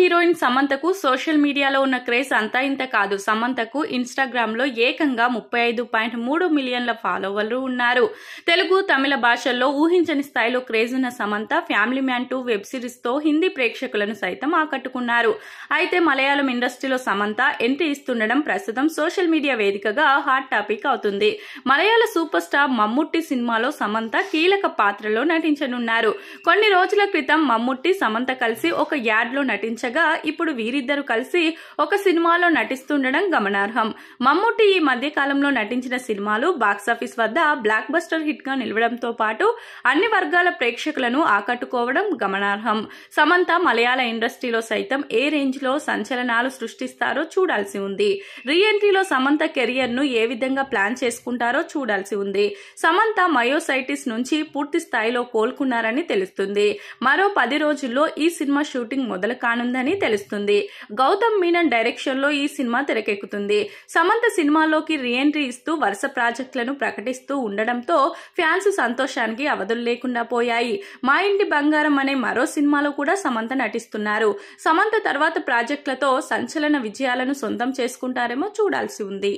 Heroine సమంతకు social మీడియాలో ఉన్న craze అంతా ఇంత కాదు. సమంతకు ఇన్స్టాగ్రామ్ లో ఏకంగా 35.3 మిలియన్ల ఫాలోవర్లు ఉన్నారు. తెలుగు, తమిళ భాషల్లో ఊహించని స్థాయిలో క్రేజ్ ఉన్న Samantha family man 2 web series తో హిందీ ప్రేక్షకులను సైతం ఆకట్టుకున్నారు. అయితే మలయాళం ఇండస్ట్రీలో సమంత ఎంట్రీ ఇస్తుండడం ప్రస్తుతం సోషల్ మీడియా వేదికగా హాట్ టాపిక్ అవుతుంది. మలయాళ సూపర్ స్టార్ మమ్ముట్టి సినిమాలో సమంత కీలక పాత్రలో నటించనున్నారు. కొన్ని రోజుల క్రితం మమ్ముట్టి, సమంత కలిసి ఒక యాడ్ లో నటించగా ఇప్పుడు వీరిద్దరూ కలిసి ఒక సినిమాలో నటిస్తుండడం గమనార్హం. మమ్ముట్టి ఈ మధ్య కాలంలో నటించిన సినిమాలు బాక్సాఫీస్ వద్ద బ్లాక్ బస్టర్ హిట్ గా నిలవడంతో పాటు అన్ని వర్గాల ప్రేక్షకులను ఆకట్టుకోవడం గమనార్హం. సమంత మలయాళ ఇండస్ట్రీలో సైతం ఏ రేంజ్ లో సంచలనాలు సృష్టిస్తారో చూడాల్సి ఉంది. రీ ఎంట్రీలో సమంత కెరియర్ ను ఏ విధంగా ప్లాన్ చేసుకుంటారో చూడాల్సి ఉంది. సమంత మయోసైటిస్ నుంచి పూర్తి స్థాయిలో కోలుకున్నారని తెలుస్తుంది. మరో 10 రోజుల్లో ఈ సినిమా షూటింగ్ మొదలు కానుందని తెలుస్తుంది. గౌతమ్ మీనన్ డైరెక్షన్ లో ఈ సినిమా తెరకెక్కుతుంది. సమంత సినిమాలోకి రీ ఎంట్రీ ఇస్తూ వరుస ప్రాజెక్టులను ప్రకటిస్తూ ఉండడంతో ఫ్యాన్స్ సంతోషానికి అవధులు లేకుండా పోయాయి. మా ఇంటి బంగారం అనే మరో సినిమాలో కూడా సమంత నటిస్తున్నారు. సమంత తర్వాత ప్రాజెక్టులతో సంచలన విజయాలను సొంతం చేసుకుంటారేమో చూడాల్సి ఉంది.